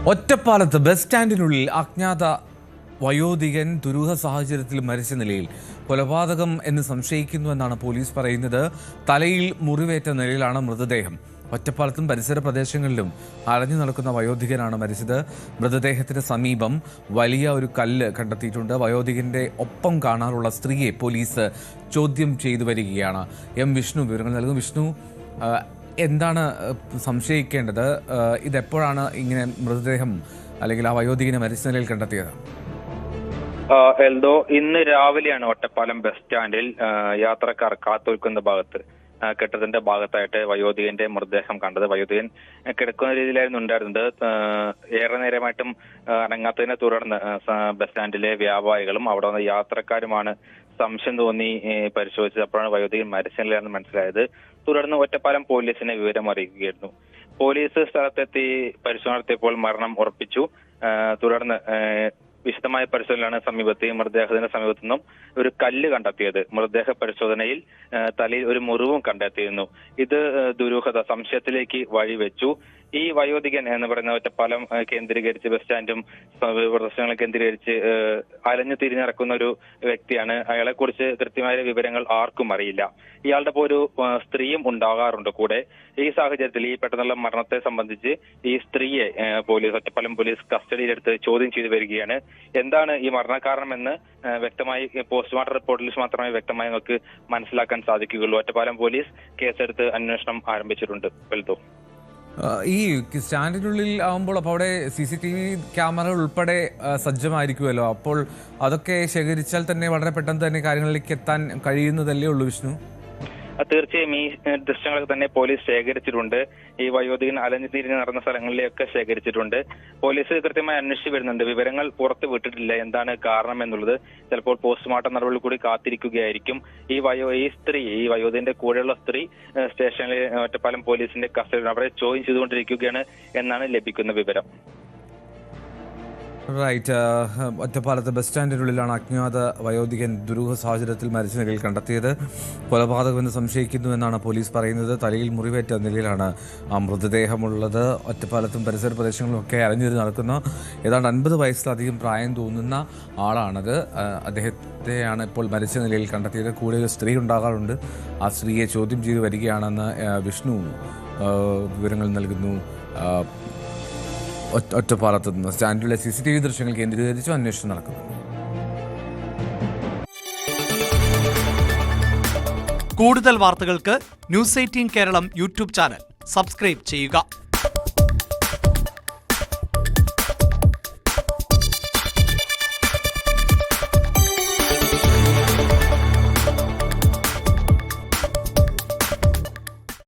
ഒറ്റപ്പാലത്ത് ബസ് സ്റ്റാൻഡിനുള്ളിൽ അജ്ഞാത വയോധികൻ ദുരൂഹ സാഹചര്യത്തിൽ മരിച്ച നിലയിൽ കൊലപാതകം എന്ന് സംശയിക്കുന്നുവെന്നാണ് പോലീസ് പറയുന്നത്. തലയിൽ മുറിവേറ്റ നിലയിലാണ് മൃതദേഹം. ഒറ്റപ്പാലത്തും പരിസര പ്രദേശങ്ങളിലും അലഞ്ഞു നടക്കുന്ന വയോധികനാണ് മരിച്ചത്. മൃതദേഹത്തിന് സമീപം വലിയ ഒരു കല്ല് കണ്ടെത്തിയിട്ടുണ്ട്. വയോധികന്റെ ഒപ്പം കാണാറുള്ള സ്ത്രീയെ പോലീസ് ചോദ്യം ചെയ്തു വരികയാണ്. എം വിഷ്ണു വിവരങ്ങൾ നൽകും. വിഷ്ണു, എന്താണ് സംശയിക്കേണ്ടത്? ഇതെപ്പോഴാണ് ഇങ്ങനെ മൃതദേഹം അല്ലെങ്കിൽ ആ വയോധികനെ മരിച്ച നിലയിൽ കണ്ടെത്തിയത്? എൽദോ, ഇന്ന് രാവിലെയാണ് ഒറ്റപ്പാലം ബസ് സ്റ്റാൻഡിൽ യാത്രക്കാർ കാത്തുനിൽക്കുന്ന ഭാഗത്ത് കെട്ടിടത്തിന്റെ ഭാഗത്തായിട്ട് വയോധികന്റെ മൃതദേഹം കണ്ടത്. വയോധികൻ കിടക്കുന്ന രീതിയിലായിരുന്നു ഉണ്ടായിരുന്നത്. ഏറെ നേരമായിട്ടും അനങ്ങാത്തതിനെ തുടർന്ന് ബസ് സ്റ്റാൻഡിലെ വ്യാപാരികളും അവിടെ വന്ന യാത്രക്കാരുമാണ് സംശയം തോന്നി പരിശോധിച്ചത്. അപ്പോഴാണ് വയോധികൻ മരിച്ച നിലയിലാണെന്ന് മനസ്സിലായത്. തുടർന്ന് ഒറ്റപ്പാലം പോലീസിനെ വിവരം അറിയിക്കുകയായിരുന്നു. പോലീസ് സ്ഥലത്തെത്തി പരിശോധന നടത്തിയപ്പോൾ മരണം ഉറപ്പിച്ചു. തുടർന്ന് വിശദമായ പരിശോധനയിലാണ് മൃതദേഹത്തിന്റെ സമീപത്തു നിന്നും ഒരു കല്ല് കണ്ടെത്തിയത്. മൃതദേഹ പരിശോധനയിൽ തലയിൽ ഒരു മുറിവും കണ്ടെത്തിയിരുന്നു. ഇത് ദുരൂഹത സംശയത്തിലേക്ക് വഴിവെച്ചു. ഈ വയോധികൻ എന്ന് പറയുന്ന ഒറ്റപ്പാലം കേന്ദ്രീകരിച്ച് ബസ് സ്റ്റാൻഡും പ്രദേശങ്ങളെ കേന്ദ്രീകരിച്ച് അലഞ്ഞു തിരിഞ്ഞിറക്കുന്ന ഒരു വ്യക്തിയാണ്. അയാളെ കുറിച്ച് കൃത്യമായ വിവരങ്ങൾ ആർക്കും അറിയില്ല. ഇയാളുടെ ഒരു സ്ത്രീയും ഉണ്ടാകാറുണ്ട് കൂടെ. ഈ സാഹചര്യത്തിൽ ഈ പെട്ടെന്നുള്ള മരണത്തെ സംബന്ധിച്ച് ഈ സ്ത്രീയെ ഒറ്റപ്പാലം പോലീസ് കസ്റ്റഡിയിലെടുത്ത് ചോദ്യം ചെയ്തു വരികയാണ്. എന്താണ് ഈ മരണകാരണമെന്ന് വ്യക്തമായി പോസ്റ്റ്മോർട്ടം റിപ്പോർട്ടിൽ മാത്രമേ വ്യക്തമായി നമുക്ക് മനസ്സിലാക്കാൻ സാധിക്കുകയുള്ളൂ. ഒറ്റപ്പാലം പോലീസ് കേസെടുത്ത് അന്വേഷണം ആരംഭിച്ചിട്ടുണ്ട്. വെൽതോ, ഈ സ്റ്റാൻഡിനുള്ളിൽ ആകുമ്പോൾ അപ്പോൾ അവിടെ CCTV ക്യാമറ ഉൾപ്പെടെ സജ്ജമായിരിക്കുമല്ലോ. അപ്പോൾ അതൊക്കെ ശേഖരിച്ചാൽ തന്നെ വളരെ പെട്ടെന്ന് തന്നെ കാര്യങ്ങളിലേക്ക് എത്താൻ കഴിയുന്നതല്ലേ ഉള്ളൂ വിഷ്ണു? തീർച്ചയായും ഈ ദൃശ്യങ്ങളൊക്കെ തന്നെ പോലീസ് ശേഖരിച്ചിട്ടുണ്ട്. ഈ വയോധികൻ അലഞ്ഞു തിരിഞ്ഞ് നടന്ന സ്ഥലങ്ങളിലേക്ക് ശേഖരിച്ചിട്ടുണ്ട്. പോലീസ് കൃത്യമായി അന്വേഷിച്ചു വരുന്നുണ്ട്. വിവരങ്ങൾ പുറത്ത് വിട്ടിട്ടില്ല എന്താണ് കാരണം എന്നുള്ളത്. ചിലപ്പോൾ പോസ്റ്റ്മോർട്ടം നടപടി കൂടി കാത്തിരിക്കുകയായിരിക്കും. ഈ വയോധികന്റെ കൂടെയുള്ള സ്ത്രീ സ്റ്റേഷനിൽ ഒറ്റപ്പാലം പോലീസിന്റെ കസ്റ്റഡിയിൽ അവരെ ചോദ്യം ചെയ്തുകൊണ്ടിരിക്കുകയാണ് എന്നാണ് ലഭിക്കുന്ന വിവരം. റൈറ്റ്. ഒറ്റപ്പാലത്ത് ബസ് സ്റ്റാൻഡിനുള്ളിലാണ് അജ്ഞാത വയോധികൻ ദുരൂഹ സാഹചര്യത്തിൽ മരിച്ച നിലയിൽ കണ്ടെത്തിയത്. കൊലപാതകമെന്ന് സംശയിക്കുന്നുവെന്നാണ് പോലീസ് പറയുന്നത്. തലയിൽ മുറിവേറ്റ നിലയിലാണ് ആ മൃതദേഹമുള്ളത്. ഒറ്റപ്പാലത്തും പരിസര പ്രദേശങ്ങളിലുമൊക്കെ അലഞ്ഞിരുന്ന് നടക്കുന്ന ഏതാണ്ട് 50 വയസ്സിലധികം പ്രായം തോന്നുന്ന ആളാണത്. അദ്ദേഹത്തെയാണ് ഇപ്പോൾ മരിച്ച നിലയിൽ കണ്ടെത്തിയത്. കൂടെ ഒരു സ്ത്രീ ഉണ്ടാകാറുണ്ട്. ആ സ്ത്രീയെ ചോദ്യം ചെയ്തു വരികയാണെന്ന് വിഷ്ണു വിവരങ്ങൾ നൽകുന്നു. ഒറ്റപ്പാലത്ത് നിന്ന് സ്റ്റാൻഡിലെ CCTV ദൃശ്യങ്ങൾ കേന്ദ്രീകരിച്ചു അന്വേഷണം നടക്കുന്നു. കൂടുതൽ വാർത്തകൾക്ക് News 18 Keralam YouTube channel subscribe ചെയ്യുക.